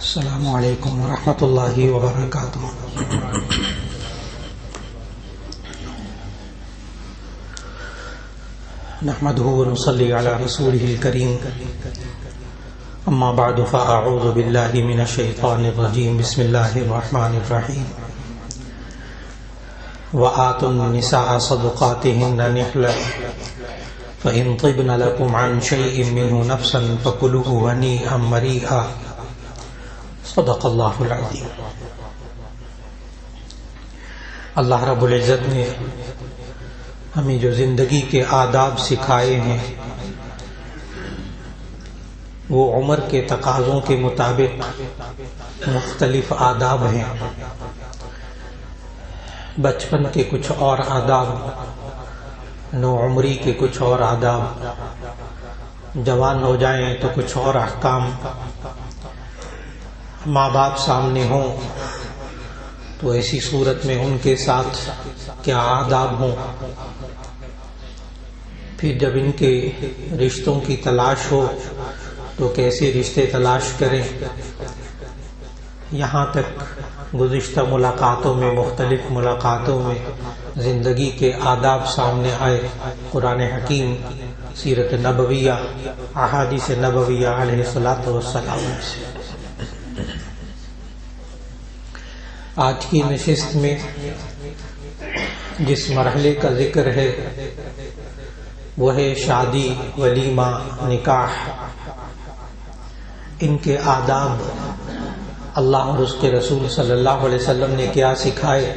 السلام علیکم ورحمۃ اللہ وبرکاتہ۔ نحمده ونصلي على رسوله الكريم، اما بعد فاعوذ باللہ من الشیطان الرجیم، بسم اللہ الرحمن الرحیم۔ وآتوا النساء صدقاتهن نحلة فإن طبن لكم عن شيء منه نفسا فكلوه هنيئا مريئا، صدق اللہ العظیم۔ اللہ رب العزت نے ہمیں جو زندگی کے آداب سکھائے ہیں وہ عمر کے تقاضوں کے مطابق مختلف آداب ہیں۔ بچپن کے کچھ اور آداب، نوعمری کے کچھ اور آداب، جوان ہو جائیں تو کچھ اور احکام، ماں باپ سامنے ہوں تو ایسی صورت میں ان کے ساتھ کیا آداب ہوں، پھر جب ان کے رشتوں کی تلاش ہو تو کیسے رشتے تلاش کریں، یہاں تک گزشتہ ملاقاتوں میں، مختلف ملاقاتوں میں زندگی کے آداب سامنے آئے، قرآن حکیم، سیرت نبویہ، احادیث نبویہ علیہ الصلاۃ والسلام سے۔ آج کی نشست میں جس مرحلے کا ذکر ہے وہ ہے شادی، ولیمہ، نکاح۔ ان کے آداب اللہ اور اس کے رسول صلی اللہ علیہ وسلم نے کیا سکھائے،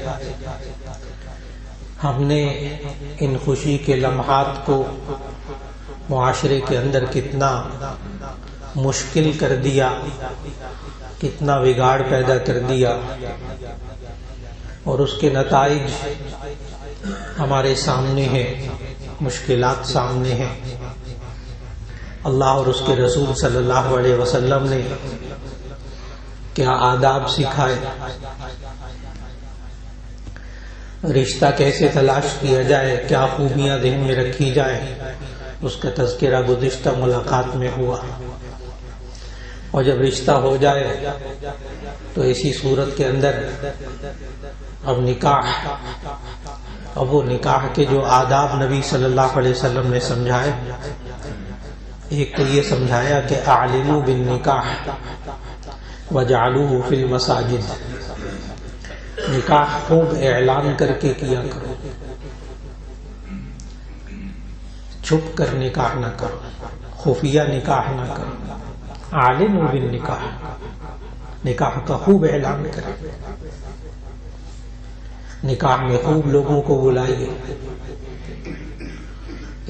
ہم نے ان خوشی کے لمحات کو معاشرے کے اندر کتنا مشکل کر دیا، کتنا بگاڑ پیدا کر دیا، اور اس کے نتائج ہمارے سامنے ہیں، مشکلات سامنے ہیں۔ اللہ اور اس کے رسول صلی اللہ علیہ وسلم نے کیا آداب سکھائے، رشتہ کیسے تلاش کیا جائے، کیا خوبیاں ذہن میں رکھی جائیں، اس کا تذکرہ گزشتہ ملاقات میں ہوا۔ اور جب رشتہ ہو جائے تو ایسی صورت کے اندر اب نکاح، اب وہ نکاح کے جو آداب نبی صلی اللہ علیہ وسلم نے سمجھائے، ایک تو یہ سمجھایا کہ اعلنوا بالنکاح وجعلوه فی المساجد، نکاح خوب اعلان کر کے کیا کرو، چھپ کر نکاح نہ کرو، خفیہ نکاح نہ کرو، اعلنوا بالنکاح، نکاح کا خوب اعلان کریں، نکاح میں خوب لوگوں کو بلائیے۔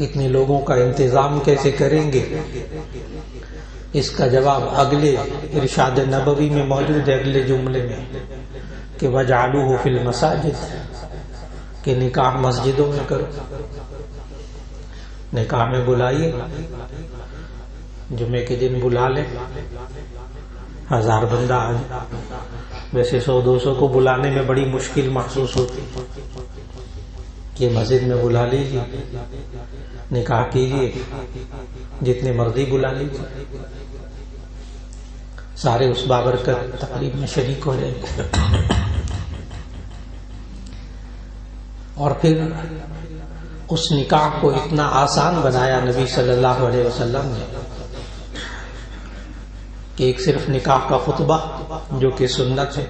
اتنے لوگوں کا انتظام کیسے کریں گے، اس کا جواب اگلے ارشاد نبوی میں موجود ہے، اگلے جملے میں کہ وَجَعَلُوهُ فِي الْمَسَاجِدِ، کہ نکاح مسجدوں میں کرو، نکاح میں بلائیے، جمعے کے دن بلا لیں، 1000 بندہ آ جائے۔ ویسے 100-200 کو بلانے میں بڑی مشکل محسوس ہوتی، کہ مسجد میں بلا لیجیے، نکاح کیجیے، جتنے مرضی بلا لیجیے، سارے اس بابرکت تقریب میں شریک ہو جائیں گے۔ اور پھر اس نکاح کو اتنا آسان بنایا نبی صلی اللہ علیہ وسلم نے کہ ایک صرف نکاح کا خطبہ جو کہ سنت ہے،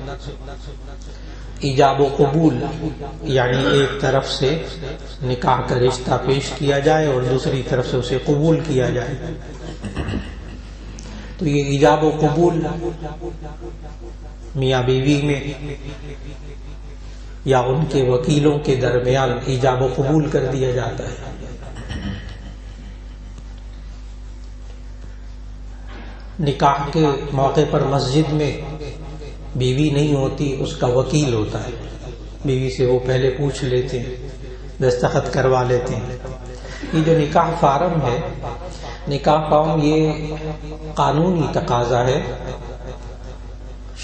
ایجاب و قبول، یعنی ایک طرف سے نکاح کا رشتہ پیش کیا جائے اور دوسری طرف سے اسے قبول کیا جائے۔ تو یہ ایجاب و قبول میاں بیوی میں یا ان کے وکیلوں کے درمیان ایجاب و قبول کر دیا جاتا ہے۔ نکاح کے موقع پر مسجد میں بیوی نہیں ہوتی، اس کا وکیل ہوتا ہے، بیوی سے وہ پہلے پوچھ لیتے ہیں، دستخط کروا لیتے ہیں۔ یہ جو نکاح فارم ہے، نکاح فارم یہ قانونی تقاضا ہے،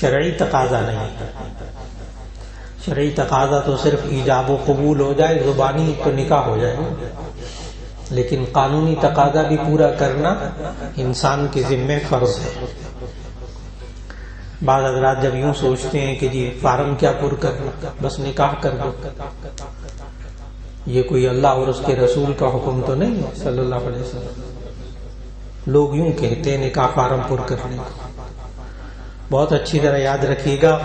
شرعی تقاضا نہیں ہے۔ شرعی تقاضا تو صرف ایجاب و قبول ہو جائے، زبانی تو نکاح ہو جائے، لیکن قانونی تقاضا بھی پورا کرنا انسان کے ذمہ فرض ہے۔ بعض حضرات جب یوں سوچتے ہیں کہ جی فارم کیا پر کرنا، بس نکاح کر دو، یہ کوئی اللہ اور اس کے رسول کا حکم تو نہیں ہے صلی اللہ علیہ وسلم۔ لوگ یوں کہتے ہیں نکاح فارم پر کرنے کو۔ بہت اچھی طرح یاد رکھیے گا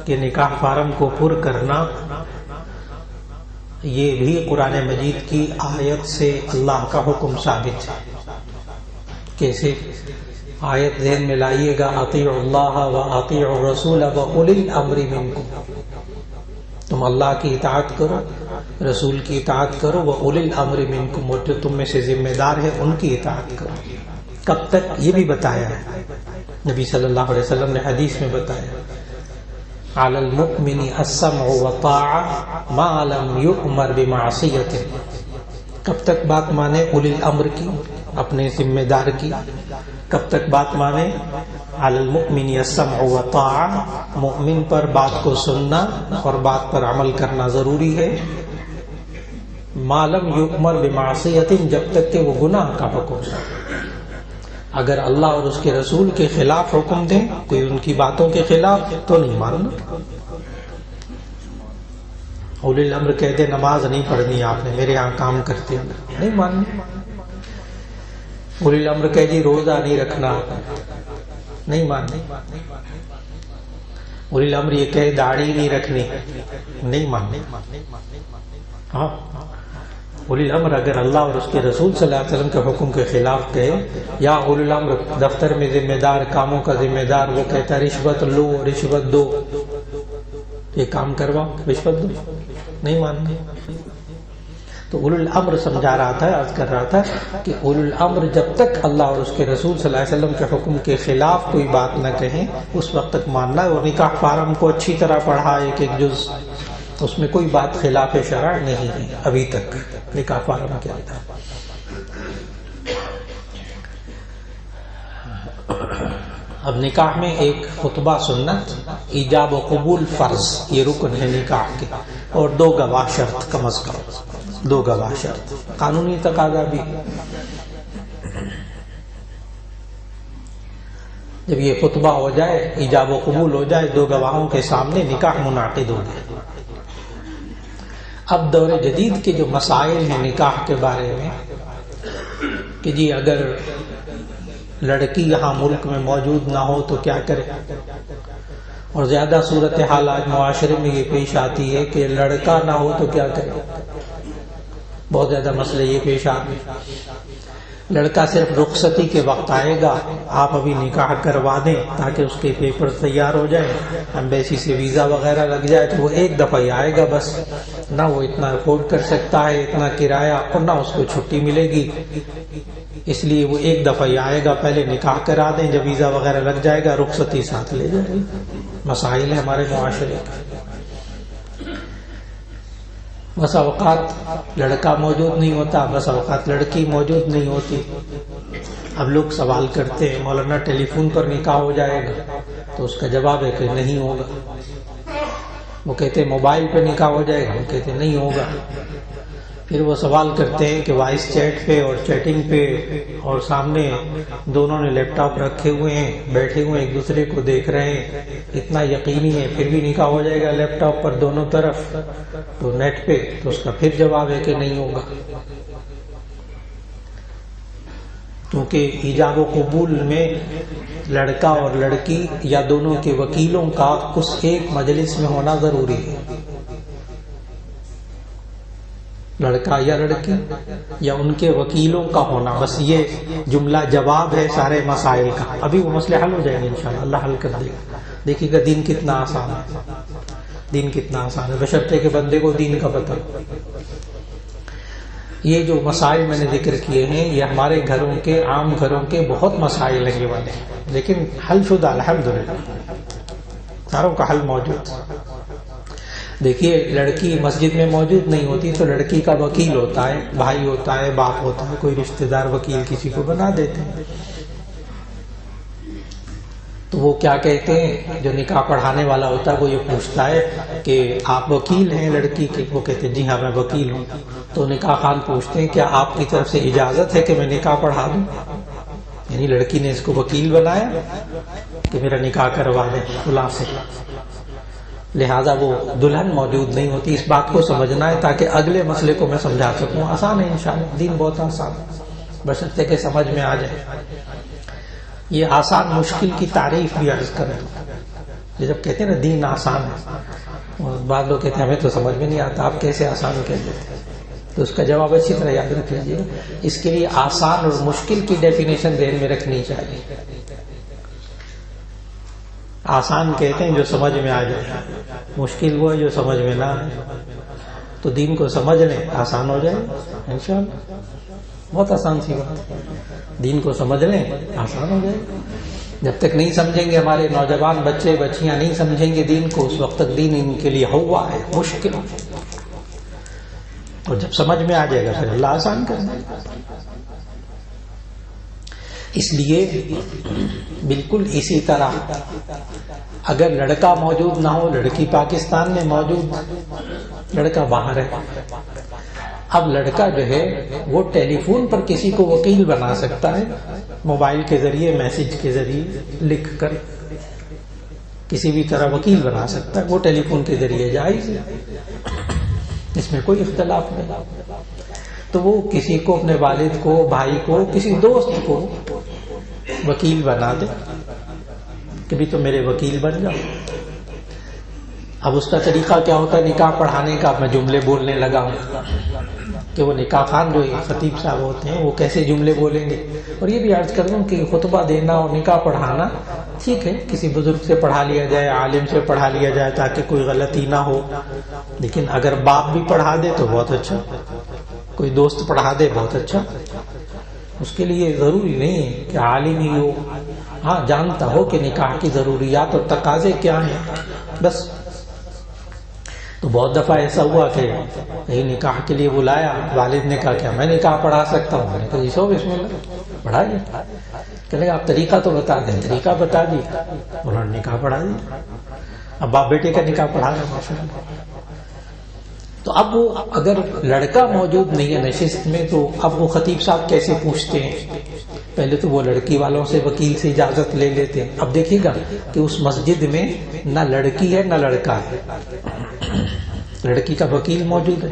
کہ نکاح فارم کو پر کرنا یہ بھی قرآن مجید کی آیت سے اللہ کا حکم ثابت ہے۔ کیسے؟ آیت ذہن میں لائیے گا، اطیعوا اللہ و اطیعوا الرسول و اولی الامر منکم، تم اللہ کی اطاعت کرو، رسول کی اطاعت کرو، و اولی الامر منکم، اور جو تم میں سے ذمہ دار ہے ان کی اطاعت کرو۔ کب تک؟ یہ بھی بتایا ہے نبی صلی اللہ علیہ وسلم نے حدیث میں بتایا، علی المؤمن السمع والطاعة ما لم یؤمر بمعصیۃ۔ کب تک بات مانے؟ اولی الامر کی، اپنے ذمہ دار کی۔ کب تک بات مانے؟ علی المؤمن السمع والطاعة، مؤمن پر بات کو سننا اور بات پر عمل کرنا ضروری ہے، ما لم یؤمر بمعصیۃ، جب تک کہ وہ گناہ کا حکم نہ۔ اگر اللہ اور اس کے رسول کے خلاف حکم دیں، کوئی ان کی باتوں کے خلاف، تو نہیں ماننا۔ اولی الامر کہتے نماز نہیں پڑھنی آپ نے، میرے یہاں کام کرتے ہیں، نہیں ماننی۔ اولی الامر کہے جی روزہ نہیں رکھنا، نہیں ماننی۔ اولی الامر یہ کہے داڑھی نہیں رکھنی، نہیں ماننی۔ ہاں، اولی الامر اگر اللہ اور اس کے رسول صلی اللہ علیہ وسلم کے حکم کے خلاف کہے، یا اولی الامر دفتر میں ذمہ دار، کاموں کا ذمہ دار، وہ کہتا ہے رشوت لو، رشوت دو، یہ کام کرواؤ، رشوت دو، نہیں ماننا۔ تو اولی الامر سمجھا رہا تھا، عرض کر رہا تھا کہ اولی الامر جب تک اللہ اور اس کے رسول صلی اللہ علیہ وسلم کے حکم کے خلاف کوئی بات نہ کہیں، اس وقت تک ماننا ہے۔ اور نکاح فارم کو اچھی طرح پڑھا، ایک ایک جز، اس میں کوئی بات خلاف شرع نہیں ہے ابھی تک نکاح فارم کے اندر۔ اب نکاح میں ایک خطبہ سنت، ایجاب و قبول فرض، یہ رکن ہے نکاح کے، اور 2 گواہ شرط، کم از کم 2 گواہ شرط، قانونی تقاضا بھی۔ جب یہ خطبہ ہو جائے، ایجاب و قبول ہو جائے، 2 گواہوں کے سامنے نکاح منعقد ہو جائے۔ اب دور جدید کے جو مسائل ہیں نکاح کے بارے میں، کہ جی اگر لڑکی یہاں ملک میں موجود نہ ہو تو کیا کرے، اور زیادہ صورتحال آج معاشرے میں یہ پیش آتی ہے کہ لڑکا نہ ہو تو کیا کرے۔ بہت زیادہ مسئلے یہ پیش آتے ہیں، لڑکا صرف رخصتی کے وقت آئے گا، آپ ابھی نکاح کروا دیں تاکہ اس کے پیپر تیار ہو جائیں، ایمبیسی سے ویزا وغیرہ لگ جائے، تو وہ ایک دفعہ ہی آئے گا بس، نہ وہ اتنا افورڈ کر سکتا ہے، اتنا کرایہ، اور نہ اس کو چھٹی ملے گی، اس لیے وہ ایک دفعہ ہی آئے گا، پہلے نکاح کرا دیں، جب ویزا وغیرہ لگ جائے گا رخصتی ساتھ لے جائے گی۔ مسائل ہے ہمارے معاشرے کے۔ بس اوقات لڑکا موجود نہیں ہوتا، بس اوقات لڑکی موجود نہیں ہوتی۔ اب لوگ سوال کرتے ہیں مولانا ٹیلی فون پر نکاح ہو جائے گا، تو اس کا جواب ہے کہ نہیں ہوگا۔ وہ کہتے ہیں موبائل پہ نکاح ہو جائے گا، وہ کہتے ہیں نہیں ہوگا۔ پھر وہ سوال کرتے ہیں کہ وائس چیٹ پہ اور چیٹنگ پہ، اور سامنے دونوں نے لیپ ٹاپ رکھے ہوئے ہیں، بیٹھے ہوئے ایک دوسرے کو دیکھ رہے ہیں، اتنا یقینی ہے، پھر بھی نکاح ہو جائے گا لیپ ٹاپ پر دونوں طرف، تو نیٹ پہ، تو اس کا پھر جواب ہے کہ نہیں ہوگا۔ کیونکہ ایجاب و قبول میں لڑکا اور لڑکی یا دونوں کے وکیلوں کا اس ایک مجلس میں ہونا ضروری ہے۔ لڑکا یا لڑکی یا ان کے وکیلوں کا ہونا، بس یہ جملہ جواب ہے سارے مسائل کا۔ ابھی وہ مسئلے حل ہو جائیں گے انشاءاللہ، اللہ حل کر دے گا۔ دیکھیے گا دین کتنا آسان ہے، دین کتنا آسان ہے، بشرطے کہ بندے کو دین کا پتہ۔ یہ جو مسائل میں نے ذکر کیے ہیں، یہ ہمارے گھروں کے، عام گھروں کے بہت مسائل ہیں یہ والے، لیکن حل شدہ الحمدللہ، ساروں کا حل موجود۔ دیکھیے لڑکی مسجد میں موجود نہیں ہوتی تو لڑکی کا وکیل ہوتا ہے، بھائی ہوتا ہے، باپ ہوتا ہے، کوئی رشتہ دار وکیل کسی کو بنا دیتے ہیں۔ تو وہ کیا کہتے ہیں، جو نکاح پڑھانے والا ہوتا ہے وہ یہ پوچھتا ہے کہ آپ وکیل ہیں لڑکی کے؟ وہ کہتے ہیں جی ہاں میں وکیل ہوں۔ تو نکاح خان پوچھتے ہیں کیا آپ کی طرف سے اجازت ہے کہ میں نکاح پڑھا دوں؟ یعنی لڑکی نے اس کو وکیل بنایا کہ میرا نکاح کروا دے فلاں سے، لہذا وہ دلہن موجود نہیں ہوتی. اس بات کو سمجھنا ہے تاکہ اگلے مسئلے کو میں سمجھا سکوں. آسان ہے انشاءاللہ، دین بہت آسان ہے، بشرطے کہ سمجھ میں آ جائے. یہ آسان مشکل کی تعریف بھی عرض کریں. جب کہتے ہیں نا دین آسان ہے، بعض لوگ کہتے ہیں ہمیں تو سمجھ میں نہیں آتا، آپ کیسے آسان کہہ دیتے ہیں؟ تو اس کا جواب اچھی طرح یاد رکھ لیجیے. اس کے لیے آسان اور مشکل کی ڈیفینیشن ذہن میں رکھنی چاہیے. آسان کہتے ہیں جو سمجھ میں آ جائے، مشکل وہ ہے جو سمجھ میں نہ آئے. تو دین کو سمجھ لیں آسان ہو جائے انشاءاللہ. بہت آسان سی بات، دین کو سمجھ لیں آسان ہو جائے. جب تک نہیں سمجھیں گے، ہمارے نوجوان بچے بچیاں نہیں سمجھیں گے دین کو، اس وقت تک دین ان کے لیے ہوا ہے، مشکل. اور جب سمجھ میں آ جائے گا پھر اللہ آسان کر دے. اس لیے بالکل اسی طرح اگر لڑکا موجود نہ ہو، لڑکی پاکستان میں موجود، لڑکا باہر ہے، اب لڑکا جو ہے وہ ٹیلی فون پر کسی کو وکیل بنا سکتا ہے، موبائل کے ذریعے، میسج کے ذریعے لکھ کر کسی بھی طرح وکیل بنا سکتا ہے. وہ ٹیلی فون کے ذریعے جائز ہے، اس میں کوئی اختلاف نہیں. تو وہ کسی کو، اپنے والد کو، بھائی کو، کسی دوست کو وکیل بنا دے کہ بھی تو میرے وکیل بن جاؤ. اب اس کا طریقہ کیا ہوتا ہے نکاح پڑھانے کا؟ میں جملے بولنے لگا ہوں کہ وہ نکاح خان جو خطیب صاحب ہوتے ہیں وہ کیسے جملے بولیں گے. اور یہ بھی عرض کر دوں کہ خطبہ دینا اور نکاح پڑھانا ٹھیک ہے، کسی بزرگ سے پڑھا لیا جائے، عالم سے پڑھا لیا جائے تاکہ کوئی غلطی نہ ہو. لیکن اگر باپ بھی پڑھا دے تو بہت اچھا، کوئی دوست پڑھا دے بہت اچھا. اس کے لیے ضروری نہیں ہے کہ عالم ہی ہو، ہاں جانتا ہو کہ نکاح کی ضروریات اور تقاضے کیا ہیں بس. تو بہت دفعہ ایسا ہوا کہ کہیں نکاح کے لیے بلایا، والد نے کہا کیا میں نکاح پڑھا سکتا ہوں؟ میں نے کہا جی سو بسم اللہ پڑھائیے. کہنے آپ طریقہ تو بتا دیں. طریقہ بتا دیا، انہوں نے نکاح پڑھا دیا. اب باپ بیٹے کا نکاح پڑھا رہے ماشاءاللہ. تو اب وہ اگر لڑکا موجود نہیں ہے نشست میں تو اب وہ خطیب صاحب کیسے پوچھتے ہیں؟ پہلے تو وہ لڑکی والوں سے، وکیل سے اجازت لے لیتے ہیں. اب دیکھیے گا کہ اس مسجد میں نہ لڑکی ہے نہ لڑکا ہے، لڑکی کا وکیل موجود ہے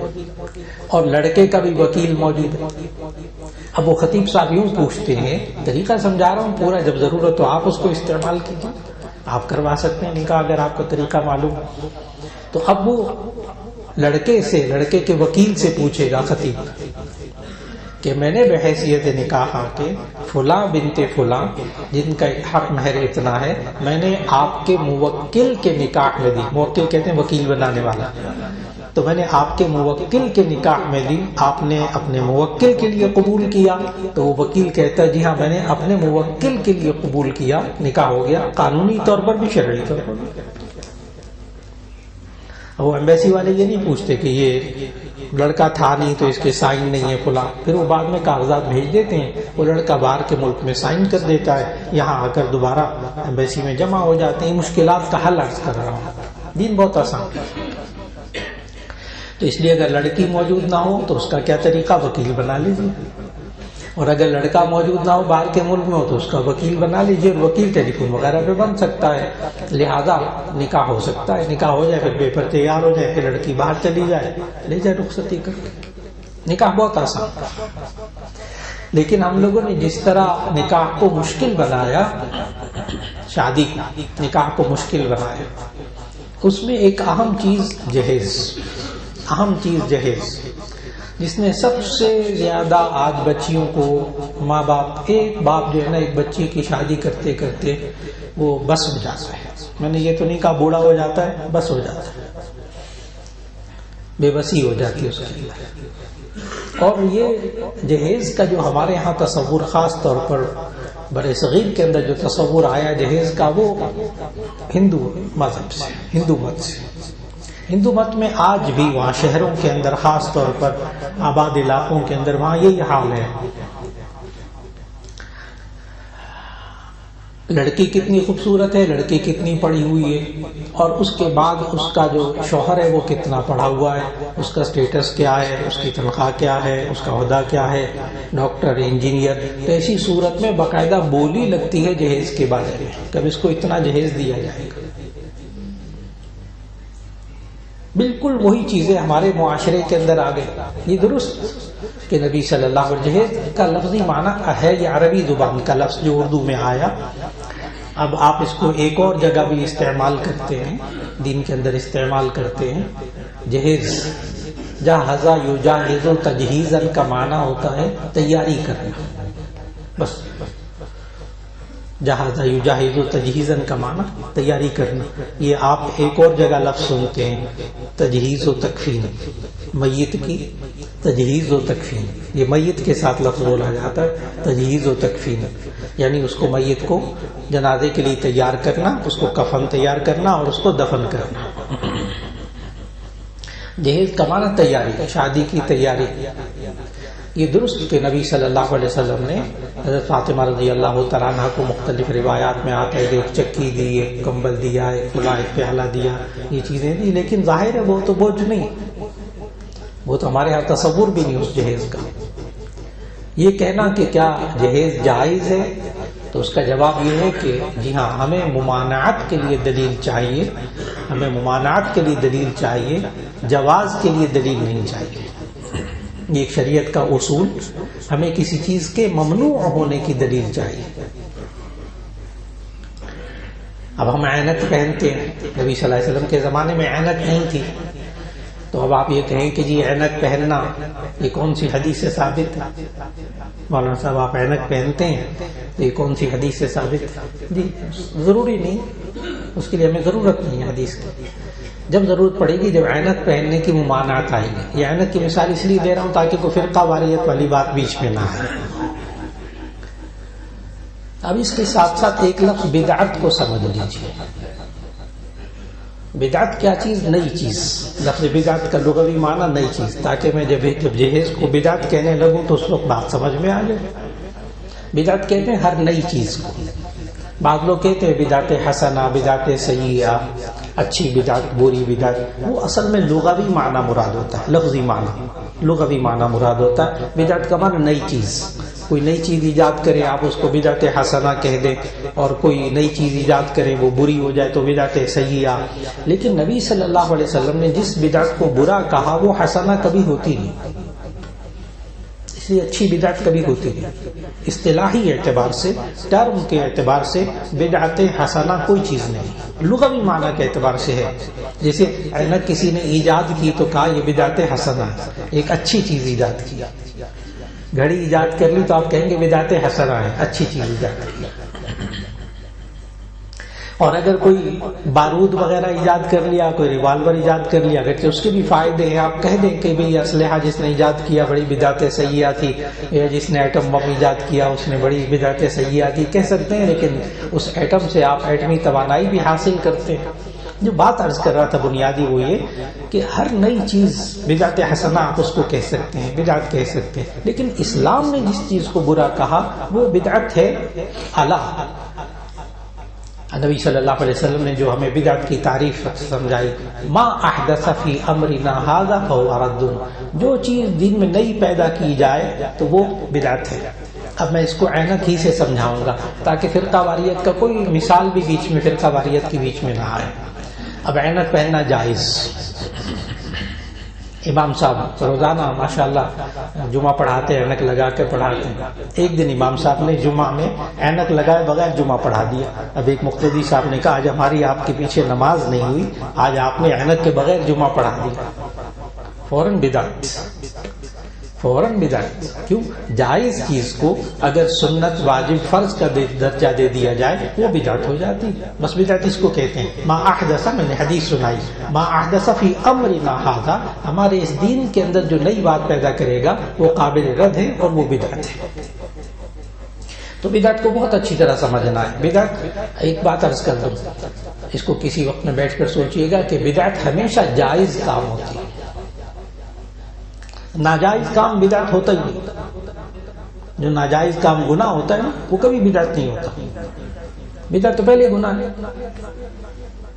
اور لڑکے کا بھی وکیل موجود ہے. اب وہ خطیب صاحب یوں پوچھتے ہیں، طریقہ سمجھا رہا ہوں پورا، جب ضرورت ہو آپ اس کو استعمال کیجیے، آپ کروا سکتے ہیں نکاح اگر آپ کو طریقہ معلوم. تو اب وہ لڑکے سے، لڑکے کے وکیل سے پوچھے گا خطیب کہ میں نے بحیثیت نکاح کے فلاں بنت فلاں جن کا حق مہر اتنا ہے، میں نے آپ کے موکل کے نکاح میں دی. موکل کہتے ہیں وکیل بنانے والا. تو میں نے آپ کے موکل کے نکاح میں دی، آپ نے اپنے موکل کے لیے قبول کیا. تو وہ وکیل کہتا ہے جی ہاں میں نے اپنے موکل کے لیے قبول کیا، نکاح ہو گیا، قانونی طور پر بھی شرعی طور پر بھی. وہ ایمبیسی والے یہ نہیں پوچھتے کہ یہ لڑکا تھا نہیں تو اس کے سائن نہیں ہے فلاں، پھر وہ بعد میں کاغذات بھیج دیتے ہیں، وہ لڑکا باہر کے ملک میں سائن کر دیتا ہے، یہاں آ کر دوبارہ ایمبیسی میں جمع ہو جاتے ہیں. مشکلات کا حل عرض کر رہا ہوں، دین بہت آسان. تو اس لیے اگر لڑکی موجود نہ ہو تو اس کا کیا طریقہ؟ وکیل بنا لیجیے. اور اگر لڑکا موجود نہ ہو باہر کے ملک میں ہو تو اس کا وکیل بنا لیجیے، اور وکیل ٹیلی فون وغیرہ پہ بن سکتا ہے، لہذا نکاح ہو سکتا ہے. نکاح ہو جائے، پھر پیپر تیار ہو جائے، پھر لڑکی باہر چلی جائے، لے جائے رخصتی کر کے. نکاح بہت آسان. لیکن ہم لوگوں نے جس طرح نکاح کو مشکل بنایا، شادی نکاح کو مشکل بنایا، اس میں ایک اہم چیز جہیز، اہم چیز جہیز، جس نے سب سے زیادہ آج بچیوں کو، ماں باپ، ایک باپ جو ہے نا ایک بچی کی شادی کرتے کرتے وہ بس ہو جاتا ہے. میں نے یہ تو نہیں کہا بوڑھا ہو جاتا ہے، بس ہو جاتا ہے، بے بسی ہو جاتی ہے اس کے لیے. اور یہ جہیز کا جو ہمارے ہاں تصور، خاص طور پر بر صغیر کے اندر جو تصور آیا جہیز کا، وہ ہندو مذہب سے، ہندو مت سے. ہندو مت میں آج بھی وہاں شہروں کے اندر، خاص طور پر آباد علاقوں کے اندر، وہاں یہی حال ہے. لڑکی کتنی خوبصورت ہے، لڑکی کتنی پڑھی ہوئی ہے، اور اس کے بعد اس کا جو شوہر ہے وہ کتنا پڑھا ہوا ہے، اس کا سٹیٹس کیا ہے، اس کی تنخواہ کیا ہے، اس کا عہدہ کیا ہے، ڈاکٹر، انجینئر. تو ایسی صورت میں باقاعدہ بولی لگتی ہے جہیز کے بارے میں، کب اس کو اتنا جہیز دیا جائے گا. بالکل وہی چیزیں ہمارے معاشرے کے اندر آ گئی. یہ درست کہ نبی صلی اللہ علیہ وسلم جہیز کا لفظی معنی ہے یہ عربی زبان کا لفظ جو اردو میں آیا. اب آپ اس کو ایک اور جگہ بھی استعمال کرتے ہیں، دین کے اندر استعمال کرتے ہیں. جہیز جہز یجہز تجہیزا کا معنی ہوتا ہے تیاری کرنا. بس جہز یجہز تجہیزا کا معنی تیاری کرنا. یہ آپ ایک اور جگہ لفظ سنتے ہیں تجہیز و تکفین، میت کی تجہیز و تکفین. یہ میت کے ساتھ لفظ بولا جاتا ہے تجہیز و تکفین، یعنی اس کو میت کو جنازے کے لیے تیار کرنا، اس کو کفن تیار کرنا اور اس کو دفن کرنا. جہیز کا معنی تیاری، شادی کی تیاری. یہ درست کہ نبی صلی اللہ علیہ وسلم نے حضرت فاطمہ رضی اللہ تعالیٰ عنہ کو مختلف روایات میں آتا ہے کہ ایک چکی دی، ایک کمبل دیا، ایک فلاں ایک پیالہ دیا، یہ چیزیں دی. لیکن ظاہر ہے وہ تو بوجھ نہیں، وہ تو ہمارے یہاں تصور بھی نہیں اس جہیز کا. یہ کہنا کہ کیا جہیز جائز ہے تو اس کا جواب یہ ہے کہ جی ہاں، ہمیں ممانعت کے لیے دلیل چاہیے، ہمیں ممانعت کے لیے دلیل چاہیے، جواز کے لیے دلیل نہیں چاہیے. یہ ایک شریعت کا اصول، ہمیں کسی چیز کے ممنوع ہونے کی دلیل چاہیے. اب ہم عینت پہنتے ہیں، نبی صلی اللہ علیہ وسلم کے زمانے میں عینت نہیں تھی، تو اب آپ یہ کہیں کہ جی عینت پہننا یہ کون سی حدیث سے ثابت ہے؟ مولانا صاحب آپ عینت پہنتے ہیں تو یہ کون سی حدیث سے ثابت ہے؟ جی ضروری نہیں، اس کے لیے ہمیں ضرورت نہیں ہے حدیث کی. جب ضرورت پڑے گی، جب عینت پہننے کی ممانعت آئیں گی. یہ عینت کی مثال اس لیے دے رہا ہوں تاکہ کوئی فرقہ واریت والی بات بیچ میں نہ آئے. اب اس کے ساتھ ساتھ ایک لفظ بدعت کو سمجھ لیجیے. بدعت کیا چیز؟ نئی چیز. لفظ بدعت کا لغوی معنی نئی چیز، تاکہ میں جب جہیز کو بدعت کہنے لگوں تو اس وقت بات سمجھ میں آ جائے. بدعت کہتے ہیں ہر نئی چیز کو. بعض لوگ کہتے ہیں بدعت حسنہ، بدعت سیئہ، اچھی بدعت، بری بدعت. وہ اصل میں لغوی معنی مراد ہوتا ہے، لفظی معنی، لغوی معنی مراد ہوتا ہے. بدعت کا معنی نئی چیز. کوئی نئی چیز ایجاد کرے آپ اس کو بدعت حسنہ کہہ دیں، اور کوئی نئی چیز ایجاد کرے وہ بری ہو جائے تو بدعت سیئہ. لیکن نبی صلی اللہ علیہ وسلم نے جس بدعت کو برا کہا وہ حسنہ کبھی ہوتی نہیں، اس لیے اچھی بدعت کبھی ہوتی نہیں. اصطلاحی اعتبار سے، ٹرم کے اعتبار سے بدعت حسنہ کوئی چیز نہیں. لغوی معنی کے اعتبار سے ہے. جیسے عینت کسی نے ایجاد کی تو کہا یہ بدعت حسنہ ہے، ایک اچھی چیز ایجاد کی. گھڑی ایجاد کر لی تو آپ کہیں گے بدعت حسنہ ہے، اچھی چیز ایجاد کی. اور اگر کوئی بارود وغیرہ ایجاد کر لیا، کوئی ریوالور ایجاد کر لیا، اگرچہ اس کے بھی فائدے ہیں، آپ کہہ دیں کہ بھئی اسلحہ جس نے ایجاد کیا بڑی بدعت سیئہ تھی، یا جس نے ایٹم بم ایجاد کیا اس نے بڑی بدعت سیئہ کی، کہہ سکتے ہیں. لیکن اس ایٹم سے آپ ایٹمی توانائی بھی حاصل کرتے ہیں. جو بات عرض کر رہا تھا بنیادی وہ یہ کہ ہر نئی چیز بدعت حسنہ آپ اس کو کہہ سکتے ہیں، بدعت کہہ سکتے ہیں. لیکن اسلام نے جس چیز کو برا کہا وہ بدعت ہے اعلیٰ. نبی صلی اللہ علیہ وسلم نے جو ہمیں بدعت کی تعریف سمجھائی، ما احدث فی امرنا ھذا فہو رد. جو چیز دین میں نئی پیدا کی جائے تو وہ بدعت ہے. اب میں اس کو عینت ہی سے سمجھاؤں گا تاکہ فرقہ واریت کا کوئی مثال بھی بیچ میں، فرقہ واریت کے بیچ میں نہ آئے. اب عینت پہننا جائز. امام صاحب روزانہ ماشاءاللہ جمعہ پڑھاتے ہیں، عینک لگا کے پڑھاتے ہیں. ایک دن امام صاحب نے جمعہ میں عینک لگائے بغیر جمعہ پڑھا دیا. اب ایک مقتدی صاحب نے کہا آج ہماری آپ کے پیچھے نماز نہیں ہوئی، آج آپ نے عینک کے بغیر جمعہ پڑھا دیا. فوراً بدعت، فوراً بدعت. کیوں؟ جائز چیز کو اگر سنت، واجب، فرض کا درجہ دے دیا جائے وہ بدعت ہو جاتی. بس بدعت اس کو کہتے ہیں. ما احدث، میں نے حدیث سنائی، ما احدث فی امرنا ھذا، ہمارے اس دین کے اندر جو نئی بات پیدا کرے گا وہ قابل رد ہے اور وہ بدعت ہے. تو بدعت کو بہت اچھی طرح سمجھنا ہے. بدعت، ایک بات عرض کر دوں، اس کو کسی وقت میں بیٹھ کر سوچئے گا کہ بدعت ہمیشہ جائز کام ہوتی ہے. ناجائز کام بدعت ہوتا ہی نہیں. جو ناجائز کام گناہ ہوتا ہے نا وہ کبھی بدعت نہیں ہوتا. بدعت تو پہلے گناہ ہے.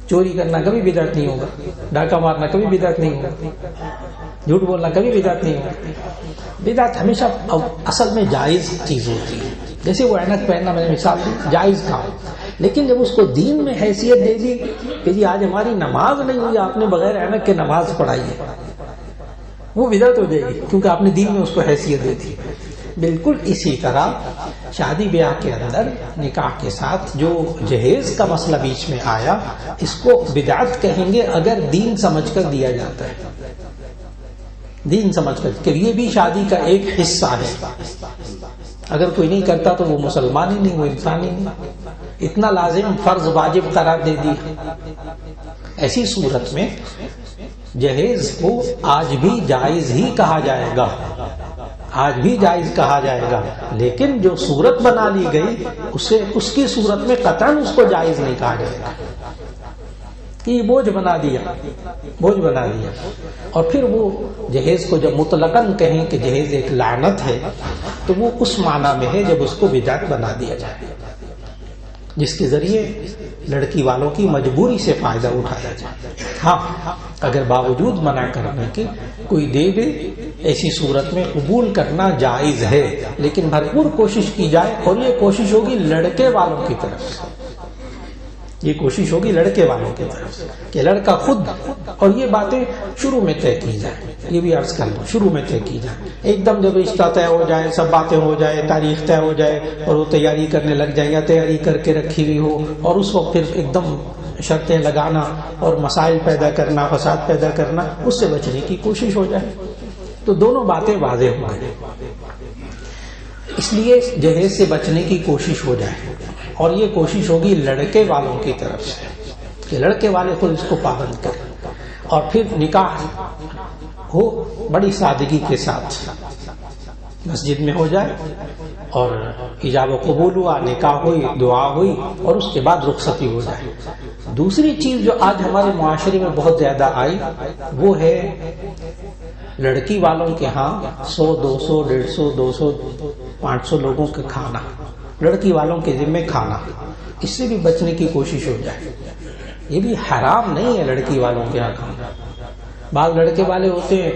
چوری کرنا کبھی بدعت نہیں ہوگا, ڈاکہ مارنا کبھی بدعت نہیں ہوگا, جھوٹ بولنا کبھی بدعت نہیں ہوگا. بدعت ہمیشہ اصل میں جائز چیز ہوتی ہے. جیسے وہ عینک پہننا میں نے مثال دی, جائز کام, لیکن جب اس کو دین میں حیثیت دے دی کہ جی آج ہماری نماز نہیں ہوئی, آپ نے بغیر عینک کے نماز پڑھائی ہے, وہ بدعت ہو جائے گی کیونکہ آپ نے دین میں اس کو حیثیت دے دی. بالکل اسی طرح شادی بیاہ کے اندر نکاح کے ساتھ جو جہیز کا مسئلہ بیچ میں آیا, اس کو بدعت کہیں گے اگر دین سمجھ کر دیا جاتا ہے, دین سمجھ کر, کہ یہ بھی شادی کا ایک حصہ ہے. اگر کوئی نہیں کرتا تو وہ مسلمان ہی نہیں, وہ انسان ہی نہیں. اتنا لازم فرض واجب قرار دے دی. ایسی صورت میں جہیز کو آج بھی جائز ہی کہا جائے گا, آج بھی جائز کہا جائے گا, لیکن جو صورت بنا لی گئی اس کی صورت میں قطعاً اس کو جائز نہیں کہا جائے گا کہ یہ بوجھ بنا دیا, بوجھ بنا دیا. اور پھر وہ جہیز کو جب مطلقاً کہیں کہ جہیز ایک لعنت ہے, تو وہ اس معنی میں ہے جب اس کو بدعت بنا دیا جائے, جس کے ذریعے لڑکی والوں کی مجبوری سے فائدہ اٹھایا جائے. ہاں اگر باوجود منع کرنے کے کوئی دے دے, ایسی صورت میں قبول کرنا جائز ہے, لیکن بھرپور کوشش کی جائے, اور یہ کوشش ہوگی لڑکے والوں کی طرف سے, یہ کوشش ہوگی لڑکے والوں کی طرف سے کہ لڑکا خود, اور یہ باتیں شروع میں طے کی جائیں. یہ بھی عرض کر لوں, شروع میں طے کی جائے. ایک دم جب رشتہ طے ہو جائے, سب باتیں ہو جائے, تاریخ طے ہو جائے, اور وہ تیاری کرنے لگ جائے یا تیاری کر کے رکھی ہوئی ہو, اور اس وقت پھر ایک دم شرطیں لگانا اور مسائل پیدا کرنا, فساد پیدا کرنا, اس سے بچنے کی کوشش ہو جائے, تو دونوں باتیں واضح ہو گئی. اس لیے جہیز سے بچنے کی کوشش ہو جائے, اور یہ کوشش ہوگی لڑکے والوں کی طرف سے کہ لڑکے والے خود اس کو پابند کریں, اور پھر نکاح ہو بڑی سادگی کے ساتھ, مسجد میں ہو جائے, اور ایجاب و قبول ہوا, نکاح ہوئی, دعا ہوئی, اور اس کے بعد رخصتی ہو جائے. دوسری چیز جو آج ہمارے معاشرے میں بہت زیادہ آئی, وہ ہے لڑکی والوں کے ہاں 100 200 150 200 500 لوگوں کا کھانا, لڑکی والوں کے ذمے کھانا. اس سے بھی بچنے کی کوشش ہو جائے. یہ بھی حرام نہیں ہے لڑکی والوں کے یہاں کھانا. بعض لڑکے والے ہوتے ہیں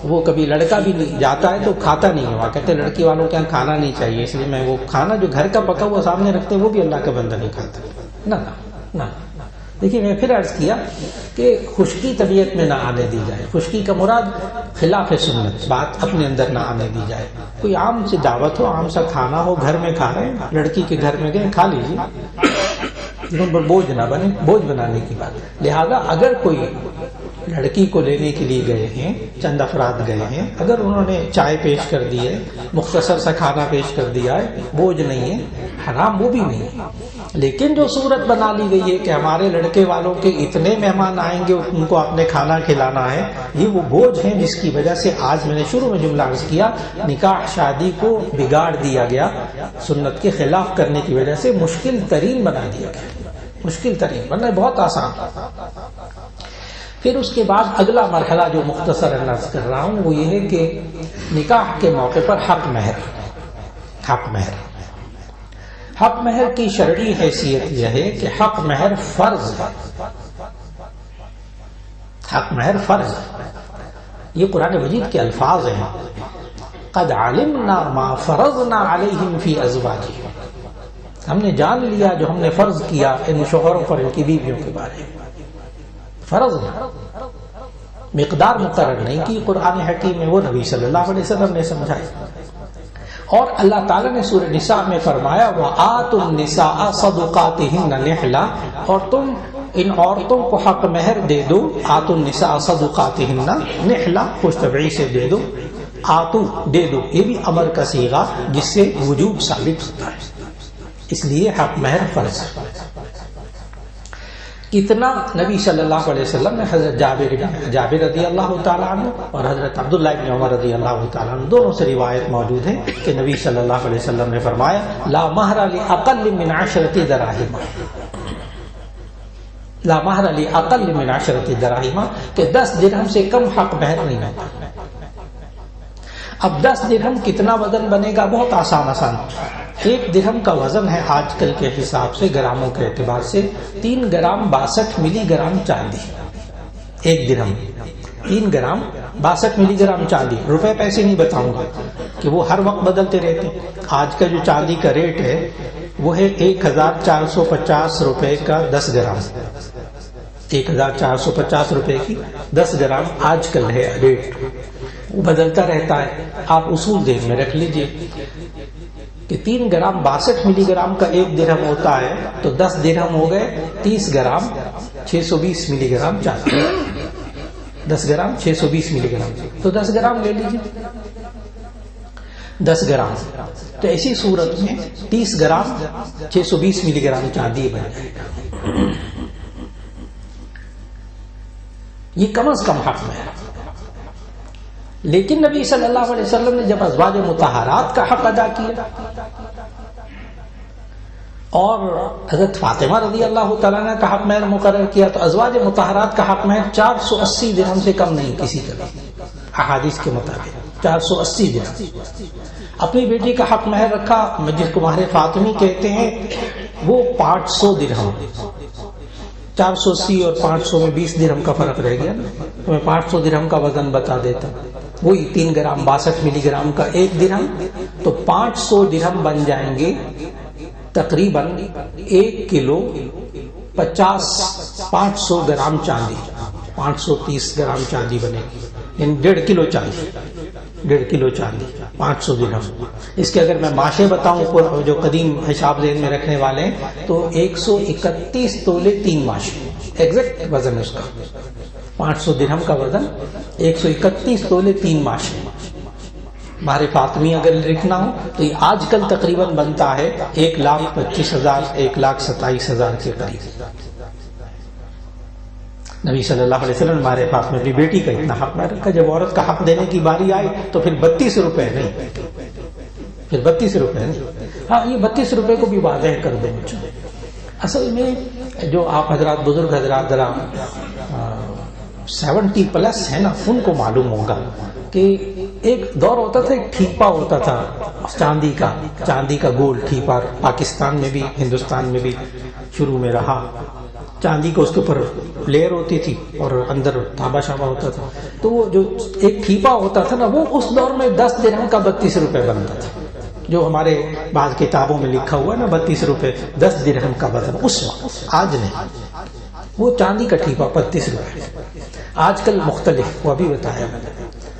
وہ کبھی لڑکا بھی جاتا ہے تو کھاتا نہیں ہے, وہ کہتے ہیں لڑکی والوں کے یہاں کھانا نہیں چاہیے, اس لیے میں وہ کھانا جو گھر کا پکا ہوا سامنے رکھتے ہیں وہ بھی اللہ کا بندہ نہیں کھاتا. نہ دیکھیے, میں پھر عرض کیا کہ خشکی طبیعت میں نہ آنے دی جائے. خشکی کا مراد خلاف سنت بات اپنے اندر نہ آنے دی جائے. کوئی عام سی دعوت ہو, عام سا کھانا ہو, گھر میں کھا رہے ہیں, لڑکی کے گھر میں گئے, کھا لیجیے, لیکن پر بوجھ نہ بنے, بوجھ بنانے کی بات. لہذا اگر کوئی لڑکی کو لینے کے لیے گئے ہیں, چند افراد گئے ہیں, اگر انہوں نے چائے پیش کر دی ہے, مختصر سا کھانا پیش کر دیا ہے, بوجھ نہیں ہے, حرام وہ بھی نہیں ہے. لیکن جو صورت بنا لی گئی ہے کہ ہمارے لڑکے والوں کے اتنے مہمان آئیں گے, ان کو آپ نے کھانا کھلانا ہے, یہ وہ بوجھ ہیں جس کی وجہ سے آج میں نے شروع میں جملہ عرض کیا, نکاح شادی کو بگاڑ دیا گیا, سنت کے خلاف کرنے کی وجہ سے مشکل ترین بنا دیا گیا, مشکل ترین, ورنہ بہت آسان. پھر اس کے بعد اگلا مرحلہ جو مختصر عرض کر رہا ہوں وہ یہ ہے کہ نکاح کے موقع پر حق مہر. حق مہر, حق مہر کی شرعی حیثیت یہ ہے کہ حق مہر فرض ہے. حق مہر فرض, یہ قرآن مجید کے الفاظ ہیں. قد علمنا ما فرضنا علیہم فی ازواجہم, ہم نے جان لیا جو ہم نے فرض کیا ان شوہروں پر, ان کی بیویوں کے بارے میں. فرض مقدار مقرر نہیں کی قرآن حکیم میں, وہ نبی صلی اللہ علیہ وسلم نے سمجھائی. اور اللہ تعالیٰ نے سورہ نساء میں فرمایا وَآتُوا النِّسَاءَ صَدُقَاتِهِنَّ نِحْلًا, اور تم ان عورتوں کو حق مہر دے دو. آتوا النساء صدقاتهن نحلا, خوش طبعی سے دے دو. آتو دے دو, یہ بھی امر کا صیغہ جس سے وجوب ثابت ہوتا ہے, اس لیے حق مہر فرض. کتنا نبی صلی اللہ علیہ وسلم نے حضرت جابر رضی اللہ تعالیٰ عنہ اور حضرت عبداللہ بن عمر رضی اللہ تعالیٰ عنہ دونوں سے روایت موجود ہے کہ نبی صلی اللہ علیہ وسلم نے فرمایا لا مہر لأقل من 10 دراہم, لا مہر لأقل من 10 دراہم, کہ 10 درہم سے کم حق مہر نہیں ہوتا. اب 10 درہم کتنا وزن بنے گا, بہت آسان. ایک درہم کا وزن ہے آج کل کے حساب سے گراموں کے اعتبار سے 3 گرام 62 ملی گرام چاندی. ایک درہم 3 گرام 62 ملی گرام چاندی. روپے پیسے نہیں بتاؤں گا کہ وہ ہر وقت بدلتے رہتے ہیں. آج کا جو چاندی کا ریٹ ہے وہ ہے 1450 روپے کا 10 گرام. 1450 روپے کی 10 گرام آج کل ہے ریٹ. وہ بدلتا رہتا ہے. آپ اصول ذہن میں رکھ لیجئے کہ 3 گرام 62 ملی گرام کا ایک درہم ہوتا ہے تو 10 درہم ہو گئے 30 گرام 620 ملی گرام چاندی. 10 گرام 620 ملی گرام تو 10 گرام لے لیجیے. 10 گرام تو ایسی صورت میں 30 گرام 620 ملی گرام چاندی بن جائے گا. یہ کم از کم حق میں ہے. لیکن نبی صلی اللہ علیہ وسلم نے جب ازواج مطہرات کا حق ادا کیا اور حضرت فاطمہ رضی اللہ تعالیٰ عنہ کا حق مہر مقرر کیا تو ازواج مطہرات کا حق مہر 480 درہم سے کم نہیں کسی کا بھی. احادیث کے مطابق 480 درہم. اپنی بیٹی کا حق مہر رکھا جس کو مہر فاطمی کہتے ہیں وہ 500 درہم. 480 اور 500 میں 20 درہم کا فرق رہ گیا نا. تو میں 500 درہم کا وزن بتا دیتا. وہی 3 گرام 62 ملی گرام کا ایک درہم تو 500 درہم بن جائیں گے تقریباً 1 کلو 500 گرام چاندی. 530 گرام چاندی بنے گی یعنی 1.5 کلو چاندی. 1.5 کلو چاندی 500 درہم. اس کے اگر میں ماشے بتاؤں جو قدیم حساب ذہن میں رکھنے والے ہیں تو 131 تولے 3 ماشے ایگزیکٹ وزن اس کا. 500 درہم کا وزن 131 تولے 3 ماشے. مہر فاطمی اگر لکھنا ہو تو یہ آج کل تقریباً بنتا ہے 1,25,000 1,27,000 کے قریب. نبی صلی اللہ علیہ وسلم مہر فاطمہ اپنی بیٹی کا اتنا حق مہر رکھا. جب عورت کا حق دینے کی باری آئی تو پھر 32 روپے نہیں. پھر 32 روپے نہیں. ہاں یہ 32 روپے کو بھی واضح کر دیں. اصل میں جو آپ حضرات بزرگ حضرات ذرا 70 پلس ہے نا ان کو معلوم ہوگا کہ ایک دور ہوتا تھا ایک ٹھیپا ہوتا تھا چاندی کا گول ٹھیپا. پاکستان میں بھی ہندوستان میں بھی شروع میں رہا. چاندی کو اس کے اوپر لیئر ہوتی تھی اور اندر تھابا شابا ہوتا تھا. تو وہ جو ایک ٹھیپا ہوتا تھا نا وہ اس دور میں 10 درہم کا 32 روپے بنتا تھا. جو ہمارے بعض کتابوں میں لکھا ہوا ہے نا 32 روپے 10 درہم کا وزن اس وقت. آج نہیں. وہ چاندی کا ٹھیپا 32 روپے. آج کل مختلف وہ بھی بتایا میں نے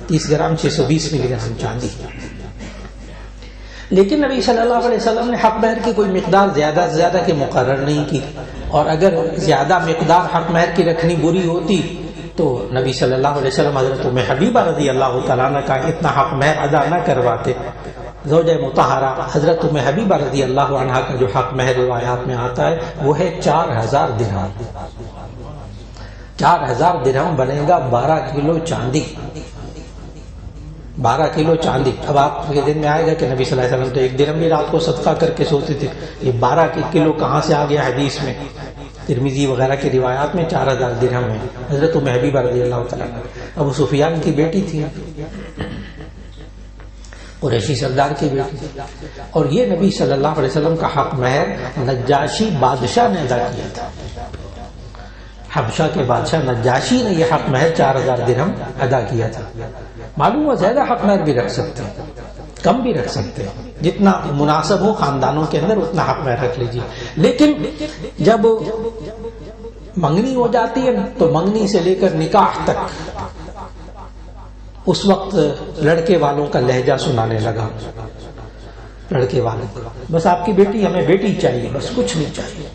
30 گرام 620 ملی گرام چاندی. لیکن نبی صلی اللہ علیہ وسلم نے حق مہر کی کوئی مقدار زیادہ سے زیادہ کی مقرر نہیں کی. اور اگر زیادہ مقدار حق مہر کی رکھنی بری ہوتی تو نبی صلی اللہ علیہ وسلم حضرت ام حبیبہ رضی اللہ تعالیٰ عنہ کا اتنا حق مہر ادا نہ کرواتے. زوجہ مطہرہ حضرت ام حبیبہ رضی اللہ عنہ کا جو حق مہر روایات میں آتا ہے وہ ہے 4000 درہم. 4000 درہم بنے گا 12 کلو چاندی. 12 کلو چاندی. اب آپ کے دن میں آئے گا کہ نبی صلی اللہ علیہ وسلم تو ایک درہم بھی رات کو صدقہ کر کے سوتے تھے. یہ 12 کلو کہاں سے آ گیا حدیث میں؟ ترمذی وغیرہ کی روایات میں 4000 درہم ہے. حضرت ام حبیبہ رضی اللہ تعالیٰ ابو سفیان کی بیٹی تھی, قریشی سردار کی بیٹی تھی. اور یہ نبی صلی اللہ علیہ وسلم کا حق مہر نجاشی بادشاہ نے ادا کیا تھا. حبشہ کے بادشاہ نجاشی نے یہ حق مہر 4000 درہم ادا کیا تھا. معلوم ہوا زیادہ حق مہر بھی رکھ سکتے ہیں, کم بھی رکھ سکتے ہیں, جتنا مناسب ہو خاندانوں کے اندر اتنا حق مہر رکھ لیجیے. لیکن جب منگنی ہو جاتی ہے تو منگنی سے لے کر نکاح تک اس وقت لڑکے والوں کا لہجہ سنانے لگا. لڑکے والوں بس آپ کی بیٹی, ہمیں بیٹی چاہیے, بس کچھ نہیں چاہیے.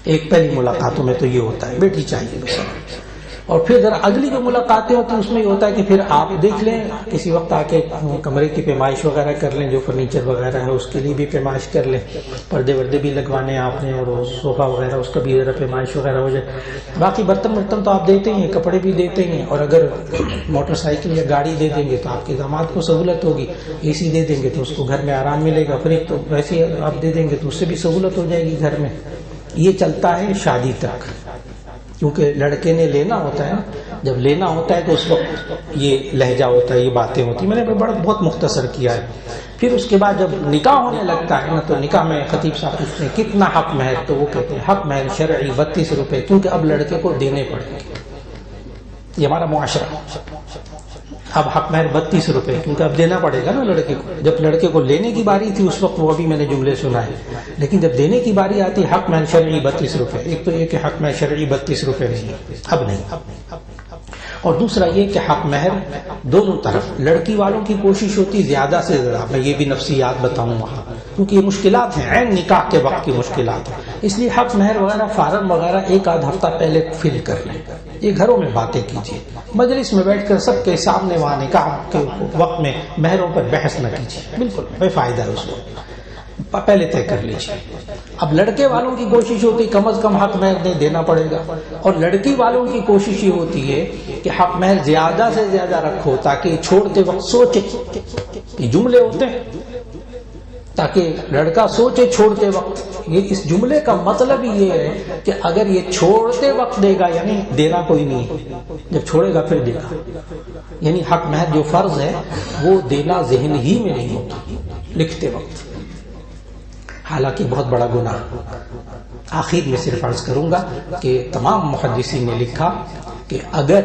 ایک پہلی ملاقاتوں میں تو یہ ہوتا ہے بیٹی چاہیے بس. اور پھر ذرا اگلی جو ملاقاتیں ہوتی ہیں اس میں یہ ہوتا ہے کہ پھر آپ دیکھ لیں کسی وقت آ کے کمرے کی پیمائش وغیرہ کر لیں, جو فرنیچر وغیرہ ہے اس کے لیے بھی پیمائش کر لیں, پردے وردے بھی لگوانے آپ نے, اور صوفہ وغیرہ اس کا بھی ذرا پیمائش وغیرہ ہو جائے. باقی برتن تو آپ دیتے ہیں, کپڑے بھی دیتے ہیں, اور اگر موٹر سائیکل یا گاڑی دے دیں گے تو آپ کے داماد کو سہولت ہوگی. اے سی دے دیں گے تو اس کو گھر میں آرام ملے گا. فریج تو ویسے آپ دے دیں گے تو اس سے بھی سہولت ہو جائے گی گھر میں. یہ چلتا ہے شادی تک, کیونکہ لڑکے نے لینا ہوتا ہے جب لینا ہوتا ہے تو اس وقت یہ لہجہ ہوتا ہے، یہ باتیں ہوتی ہیں. میں نے بہت مختصر کیا ہے. پھر اس کے بعد جب نکاح ہونے لگتا ہے نا تو نکاح میں خطیب صاحب پوچھتے ہیں کتنا حق مہر، تو وہ کہتے ہیں حق مہر شرعی 32 روپے، کیونکہ اب لڑکے کو دینے پڑیں گے. یہ ہمارا معاشرہ، اب حق مہر 32 روپے، کیونکہ اب دینا پڑے گا نا لڑکے کو. جب لڑکے کو لینے کی باری تھی اس وقت وہ ابھی میں نے جملے سنائے، لیکن جب دینے کی باری آتی حق مہر شرعی 32 روپے. ایک تو یہ کہ حق مہر شرعی 32 روپے نہیں، اب نہیں. اور دوسرا یہ کہ حق مہر دونوں طرف، لڑکی والوں کی کوشش ہوتی زیادہ سے زیادہ. میں یہ بھی نفسیات بتاؤں وہاں، کیونکہ یہ مشکلات ہیں، عین نکاح کے وقت کی مشکلات ہیں. اس لیے حق مہر وغیرہ فارم وغیرہ ایک آدھ ہفتہ پہلے فل کر لیں. یہ گھروں میں باتیں کیجیے، مجلس میں بیٹھ کر سب کے سامنے وہاں نکاح کے وقت میں مہروں پر بحث نہ کیجیے، بالکل بے فائدہ ہے. اس وقت پہلے طے کر لیجیے. اب لڑکے والوں کی کوشش ہوتی کہ کم از کم حق مہر نہیں دینا پڑے گا، اور لڑکی والوں کی کوشش یہ ہوتی ہے کہ حق مہر زیادہ سے زیادہ رکھو تاکہ چھوڑتے وقت سوچے. یہ جملے ہوتے ہیں تاکہ لڑکا سوچے چھوڑتے وقت. یہ اس جملے کا مطلب یہ ہے کہ اگر یہ چھوڑتے وقت دے گا یعنی دینا کوئی نہیں ہے، جب چھوڑے گا پھر دے گا. یعنی حق مہر جو فرض ہے وہ دینا ذہن ہی میں نہیں ہوتا لکھتے وقت، حالانکہ بہت بڑا گناہ. آخر میں صرف عرض کروں گا کہ تمام محدثین نے لکھا کہ اگر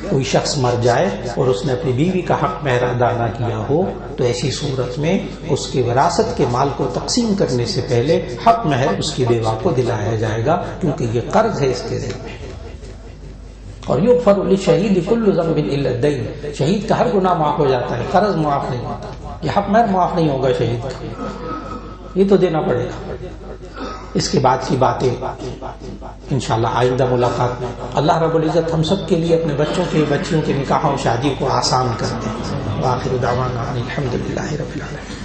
کوئی شخص مر جائے اور اس نے اپنی بیوی کا حق مہر ادا نہ کیا ہو تو ایسی صورت میں اس کے وراثت کے مال کو تقسیم کرنے سے پہلے حق مہر اس کی بیوہ کو دلایا جائے گا، کیونکہ یہ قرض ہے اس کے ذمہ. اور یغفر للشہید کل ذنب الا الدین، شہید کا ہر گناہ معاف ہو جاتا ہے، قرض معاف نہیں ہوتا. یہ حق مہر معاف نہیں ہوگا شہید کا، یہ تو دینا پڑے گا. اس کے بعد کی باتیں انشاءاللہ آئندہ ملاقات میں. اللہ رب العزت ہم سب کے لیے اپنے بچوں کے بچیوں کے نکاح و شادی کو آسان کر دیں. وآخر دعوانا الحمدللہ رب العالمین.